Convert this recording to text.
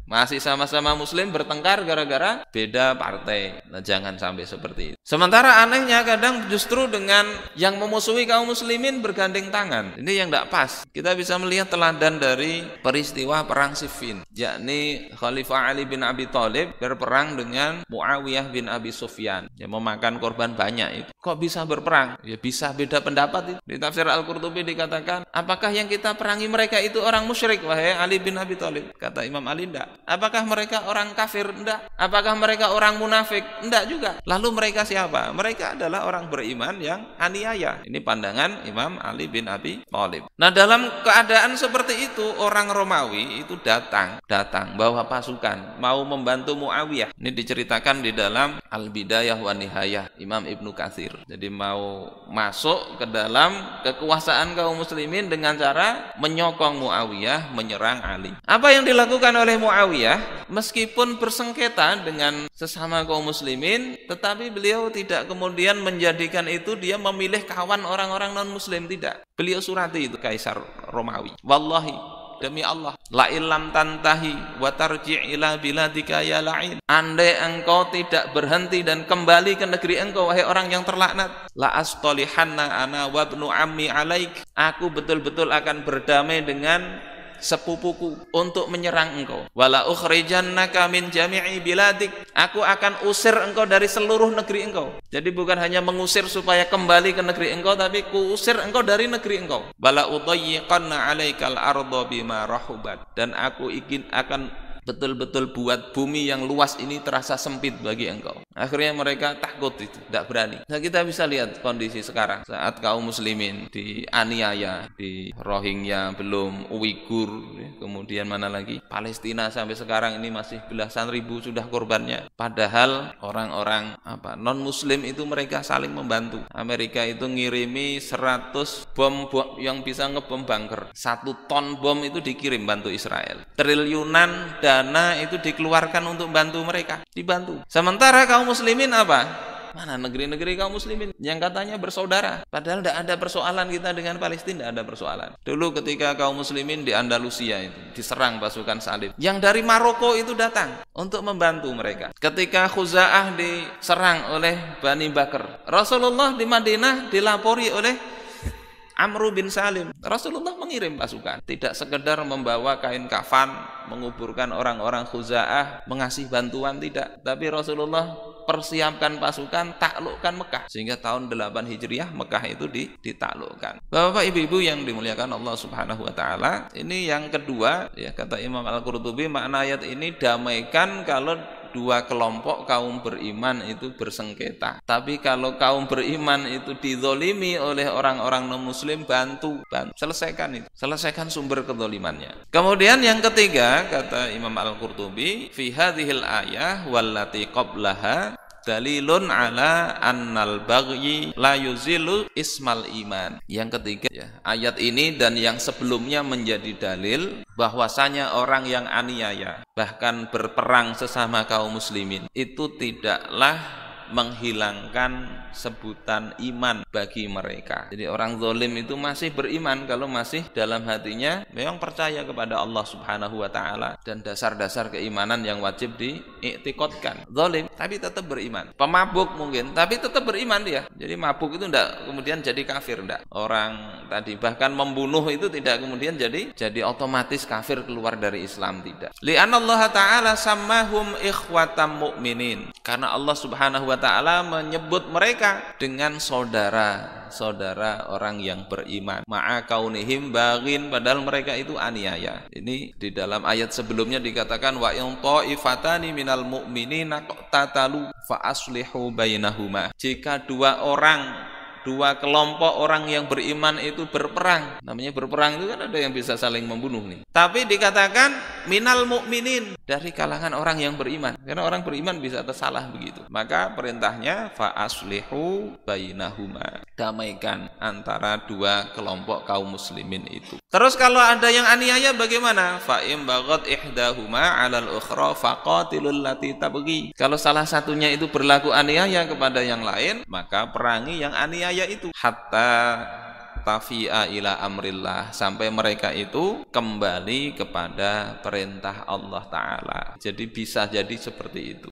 Masih sama-sama muslim bertengkar gara-gara beda partai. Nah, jangan sampai seperti itu. Sementara anehnya kadang justru dengan yang memusuhi kaum muslimin bergandeng tangan. Ini yang tidak pas. Kita bisa melihat teladan dari peristiwa perang Siffin, yakni Khalifah Ali bin Abi Thalib berperang dengan Muawiyah bin Abi Sufyan yang memakan korban banyak itu. Kok bisa berperang? Ya bisa beda pendapat itu. Di tafsir Al-Qurtubi dikatakan, apakah yang kita perangi mereka itu orang musyrik wahai Ali bin Abi Thalib? Kata Imam Ali, enggak. Apakah mereka orang kafir? Enggak. Apakah mereka orang munafik? Enggak juga. Lalu mereka siapa? Mereka adalah orang beriman yang aniaya. Ini pandangan Imam Ali bin Abi Thalib. Nah, dalam keadaan seperti itu orang Romawi itu datang bawa pasukan mau membantu Muawiyah. Ini diceritakan di dalam Al-Bidayah wa Nihayah Imam Ibnu Katsir. Jadi mau masuk ke dalam kekuasaan kaum muslimin dengan cara menyokong Muawiyah menyerang Ali. Apa yang dilakukan oleh Muawiyah, meskipun bersengketa dengan sesama kaum muslimin, tetapi beliau tidak kemudian menjadikan itu dia memilih kawan orang-orang non muslim, tidak. Beliau surati itu Kaisar Romawi, wallahi, demi Allah, la illam tantahi wa tarji' ila biladika ya la'in, andai engkau tidak berhenti dan kembali ke negeri engkau wahai orang yang terlaknat, la astalihanna ana wa ibnu ammi alaik, aku betul-betul akan berdamai dengan sepupuku untuk menyerang engkau. Wala ukhrijannaka min jami'i biladik, aku akan usir engkau dari seluruh negeri engkau. Jadi bukan hanya mengusir supaya kembali ke negeri engkau, tapi kuusir engkau dari negeri engkau. Wala udayyiqanna 'alaikal arda bima rahubat, dan aku ingin akan betul-betul buat bumi yang luas ini terasa sempit bagi engkau. Akhirnya mereka takut itu, tidak berani. Nah, kita bisa lihat kondisi sekarang saat kaum muslimin dianiaya di Rohingya, belum Uighur, kemudian mana lagi Palestina, sampai sekarang ini masih belasan ribu sudah korbannya. Padahal orang-orang non muslim itu mereka saling membantu. Amerika itu ngirimi 100 bom yang bisa ngebom bunker. 1 ton bom itu dikirim bantu Israel. Triliunan dana itu dikeluarkan untuk bantu mereka, dibantu. Sementara kaum muslimin apa? Mana negeri-negeri kaum muslimin yang katanya bersaudara, padahal tidak ada persoalan kita dengan Palestina, tidak ada persoalan. Dulu ketika kaum muslimin di Andalusia itu diserang pasukan salib, yang dari Maroko itu datang untuk membantu mereka. Ketika Khuza'ah diserang oleh Bani Bakr, Rasulullah di Madinah dilapori oleh Amru bin Salim. Rasulullah mengirim pasukan, tidak sekedar membawa kain kafan, menguburkan orang-orang Khuza'ah, mengasih bantuan, tidak. Tapi Rasulullah persiapkan pasukan, taklukkan Mekah. Sehingga tahun 8 Hijriah Mekah itu ditaklukkan. Bapak ibu-ibu yang dimuliakan Allah Subhanahu wa taala, ini yang kedua ya, kata Imam Al-Qurtubi, makna ayat ini damaikan kalau dua kelompok kaum beriman itu bersengketa. Tapi kalau kaum beriman itu dizolimi oleh orang-orang non-muslim, bantu selesaikan itu, selesaikan sumber kezolimannya. Kemudian yang ketiga, kata Imam Al-Qurtubi, fi hadhil ayah wallati qablaha dalilun ala annal bagyi la yuzilu ismal iman. Yang ketiga ya, ayat ini dan yang sebelumnya menjadi dalil bahwasanya orang yang aniaya bahkan berperang sesama kaum muslimin itu tidaklah menghilangkan sebutan iman bagi mereka. Jadi orang zalim itu masih beriman kalau masih dalam hatinya memang percaya kepada Allah Subhanahu wa taala dan dasar-dasar keimanan yang wajib diiktikadkan. Zalim tapi tetap beriman. Pemabuk mungkin tapi tetap beriman dia. Jadi mabuk itu enggak kemudian jadi kafir, enggak. Orang tadi bahkan membunuh itu tidak kemudian jadi otomatis kafir keluar dari Islam, tidak. Li'anna Allah taala sammahum ikhwatam mu'minin. Karena Allah Subhanahu wa taala menyebut mereka dengan saudara orang yang beriman, ma'a kaunihim baghin, padahal mereka itu aniaya. Ini di dalam ayat sebelumnya dikatakan wa in ta'ifatani minal mu'minina qatatalu fa aslihu bainahuma. Jika dua kelompok orang yang beriman itu berperang. Namanya berperang itu kan ada yang bisa saling membunuh nih. Tapi dikatakan minal mu'minin, dari kalangan orang yang beriman. Karena orang beriman bisa tersalah begitu. Maka perintahnya fa aslihu bainahuma, damaikan antara dua kelompok kaum muslimin itu. Terus kalau ada yang aniaya bagaimana? Fa im baghat ihdahuma 'alal ukhra faqatilul lati tabghi. Kalau salah satunya itu berlaku aniaya kepada yang lain, maka perangi yang aniaya itu hatta tafi'a ila amrillah, sampai mereka itu kembali kepada perintah Allah Ta'ala. Jadi bisa jadi seperti itu.